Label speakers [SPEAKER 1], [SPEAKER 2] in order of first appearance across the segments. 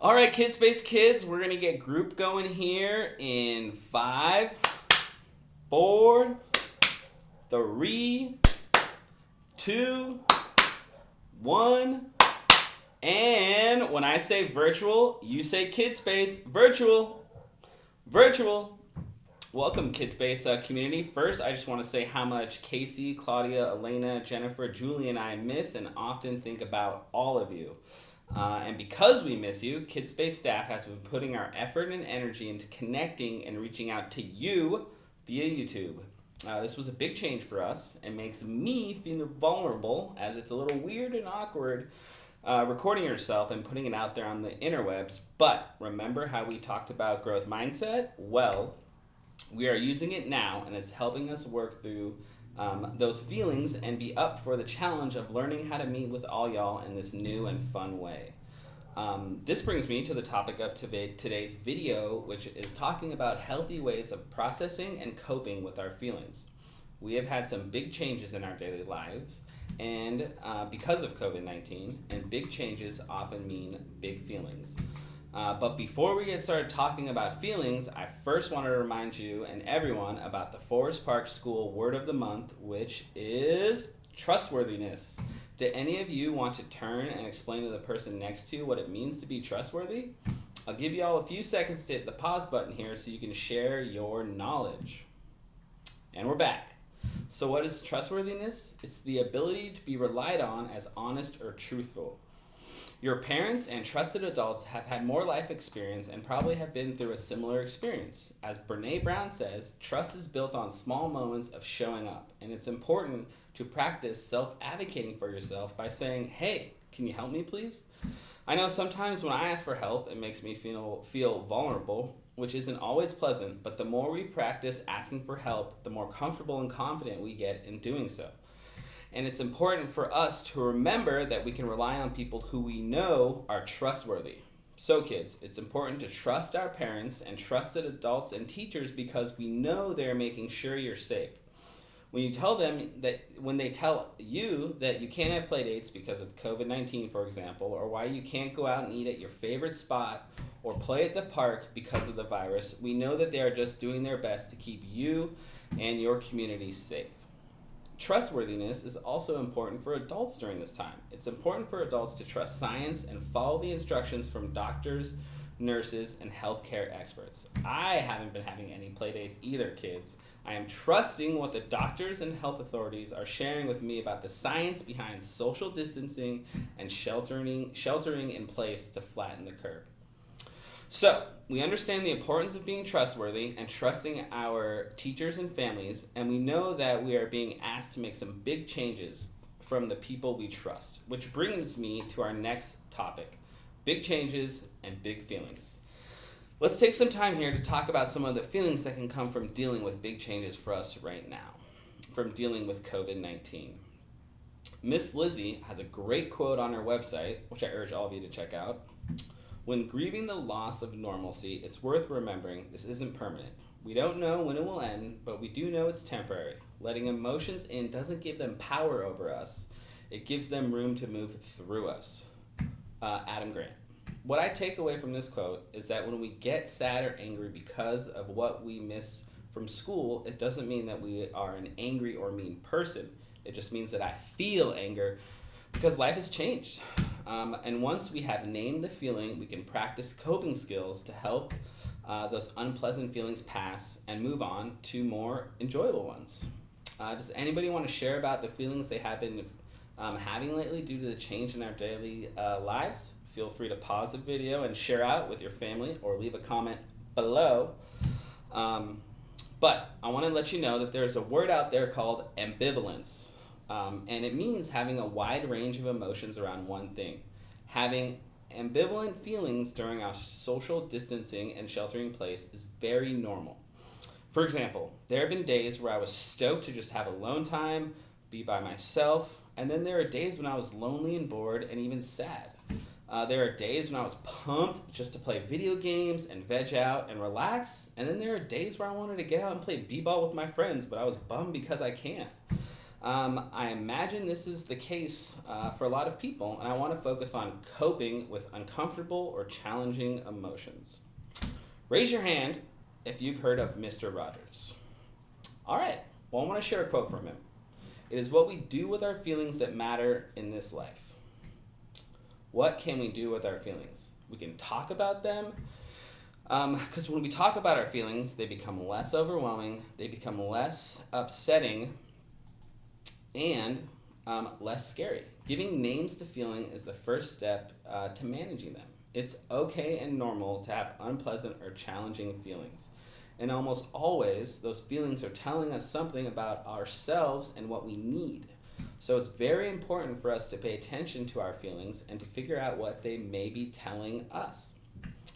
[SPEAKER 1] All right, Kidspace kids, we're going to get group going here in 5, 4, 3, 2, 1. And when I say virtual, you say Kidspace. Virtual. Virtual. Welcome, Kidspace community. First, I just want to say how much Casey, Claudia, Elena, Jennifer, Julie, and I miss and often think about all of you. And because we miss you, Kidspace staff has been putting our effort and energy into connecting and reaching out to you via YouTube. This was a big change for us and makes me feel vulnerable, as it's a little weird and awkward recording yourself and putting it out there on the interwebs. But remember how we talked about growth mindset? Well, we are using it now, and it's helping us work through those feelings and be up for the challenge of learning how to meet with all y'all in this new and fun way. This brings me to the topic of today's video, which is talking about healthy ways of processing and coping with our feelings. We have had some big changes in our daily lives, and because of COVID-19, and big changes often mean big feelings. But before we get started talking about feelings, I first want to remind you and everyone about the Forest Park School Word of the Month, which is trustworthiness. Do any of you want to turn and explain to the person next to you what it means to be trustworthy? I'll give you all a few seconds to hit the pause button here so you can share your knowledge. And we're back. So what is trustworthiness? It's the ability to be relied on as honest or truthful. Your parents and trusted adults have had more life experience and probably have been through a similar experience. As Brene Brown says, trust is built on small moments of showing up, and it's important to practice self-advocating for yourself by saying, hey, can you help me please? I know sometimes when I ask for help, it makes me feel vulnerable, which isn't always pleasant, but the more we practice asking for help, the more comfortable and confident we get in doing so. And it's important for us to remember that we can rely on people who we know are trustworthy. So kids, it's important to trust our parents and trusted adults and teachers because we know they're making sure you're safe. When you tell them that, when they tell you that you can't have play dates because of COVID-19, for example, or why you can't go out and eat at your favorite spot or play at the park because of the virus, we know that they are just doing their best to keep you and your community safe. Trustworthiness is also important for adults during this time. It's important for adults to trust science and follow the instructions from doctors, nurses, and healthcare experts. I haven't been having any play dates either, kids. I am trusting what the doctors and health authorities are sharing with me about the science behind social distancing and sheltering in place to flatten the curve. So, we understand the importance of being trustworthy and trusting our teachers and families, and we know that we are being asked to make some big changes from the people we trust, which brings me to our next topic, big changes and big feelings. Let's take some time here to talk about some of the feelings that can come from dealing with big changes for us right now, from dealing with COVID-19. Miss Lizzie has a great quote on her website, which I urge all of you to check out. When grieving the loss of normalcy, it's worth remembering this isn't permanent. We don't know when it will end, but we do know it's temporary. Letting emotions in doesn't give them power over us. It gives them room to move through us. Adam Grant. What I take away from this quote is that when we get sad or angry because of what we miss from school, it doesn't mean that we are an angry or mean person. It just means that I feel anger because life has changed. And once we have named the feeling, we can practice coping skills to help those unpleasant feelings pass and move on to more enjoyable ones. Does anybody want to share about the feelings they have been having lately due to the change in our daily lives? Feel free to pause the video and share out with your family or leave a comment below. But I want to let you know that there's a word out there called ambivalence. And it means having a wide range of emotions around one thing. Having ambivalent feelings during our social distancing and sheltering in place is very normal. For example, there have been days where I was stoked to just have alone time, be by myself, and then there are days when I was lonely and bored and even sad. There are days when I was pumped just to play video games and veg out and relax, and then there are days where I wanted to get out and play b-ball with my friends, but I was bummed because I can't. I imagine this is the case for a lot of people, and I want to focus on coping with uncomfortable or challenging emotions. Raise your hand if you've heard of Mr. Rogers. All right, well, I want to share a quote from him. It is what we do with our feelings that matter in this life. What can we do with our feelings? We can talk about them, because when we talk about our feelings, they become less overwhelming, they become less upsetting, and less scary. Giving names to feeling is the first step to managing them. It's okay and normal to have unpleasant or challenging feelings. And almost always, those feelings are telling us something about ourselves and what we need. So it's very important for us to pay attention to our feelings and to figure out what they may be telling us.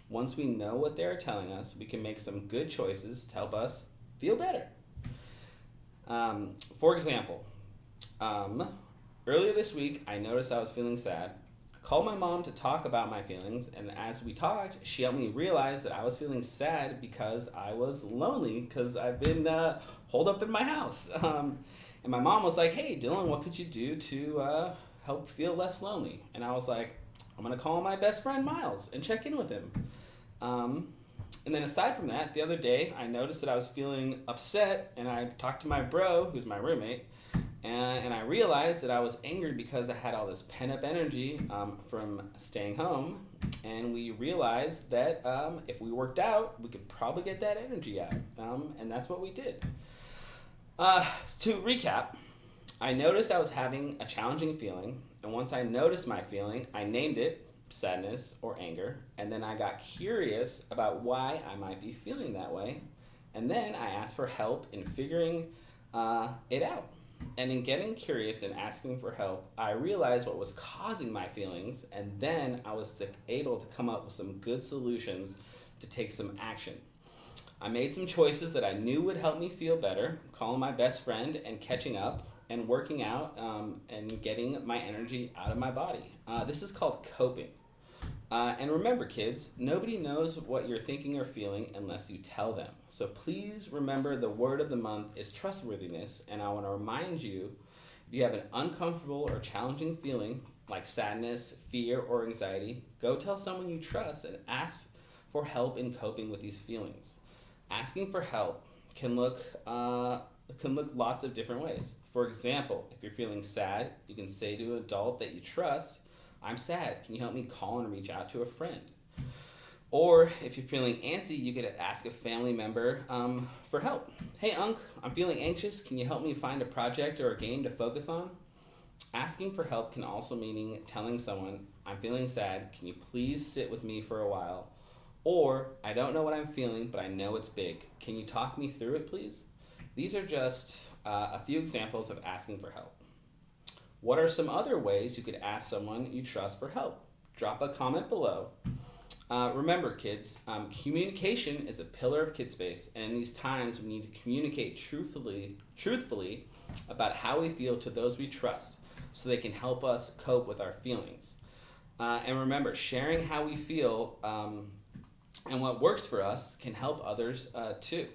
[SPEAKER 1] Once we know what they're telling us, we can make some good choices to help us feel better. For example, earlier this week, I noticed I was feeling sad. I called my mom to talk about my feelings, and as we talked, she helped me realize that I was feeling sad because I was lonely because I've been holed up in my house. And my mom was like, hey, Dylan, what could you do to help feel less lonely? And I was like, I'm going to call my best friend Miles and check in with him. And then aside from that, the other day, I noticed that I was feeling upset, and I talked to my bro, who's my roommate, and I realized that I was angry because I had all this pent-up energy from staying home, and we realized that if we worked out, we could probably get that energy out, and that's what we did. To recap, I noticed I was having a challenging feeling, and once I noticed my feeling, I named it sadness or anger, and then I got curious about why I might be feeling that way, and then I asked for help in figuring it out. And in getting curious and asking for help, I realized what was causing my feelings, and then I was able to come up with some good solutions to take some action. I made some choices that I knew would help me feel better, calling my best friend and catching up and working out and getting my energy out of my body. This is called coping. And remember, kids, nobody knows what you're thinking or feeling unless you tell them. So please remember the word of the month is trustworthiness, and I want to remind you, if you have an uncomfortable or challenging feeling like sadness, fear, or anxiety, go tell someone you trust and ask for help in coping with these feelings. Asking for help can look lots of different ways. For example, if you're feeling sad, you can say to an adult that you trust, I'm sad, can you help me call and reach out to a friend? Or if you're feeling antsy, you could ask a family member for help. Hey, Unc, I'm feeling anxious, can you help me find a project or a game to focus on? Asking for help can also mean telling someone, I'm feeling sad, can you please sit with me for a while? Or, I don't know what I'm feeling, but I know it's big. Can you talk me through it, please? These are just a few examples of asking for help. What are some other ways you could ask someone you trust for help? Drop a comment below. Remember, kids, communication is a pillar of Kidspace, and in these times we need to communicate truthfully about how we feel to those we trust so they can help us cope with our feelings. And remember, sharing how we feel and what works for us can help others too.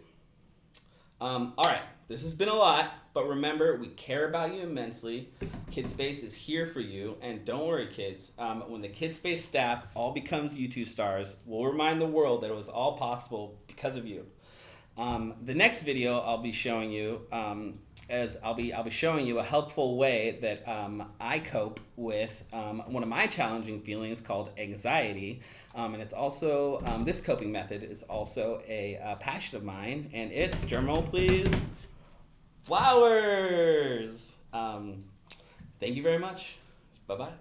[SPEAKER 1] All right, this has been a lot, but remember, we care about you immensely. Kidspace is here for you, and don't worry, kids. When the Kidspace staff all becomes YouTube stars, we'll remind the world that it was all possible because of you. The next video I'll be showing you I'll be showing you a helpful way that I cope with one of my challenging feelings called anxiety, and it's also this coping method is also a passion of mine, and it's, drumroll please, flowers. Thank you very much. Bye bye.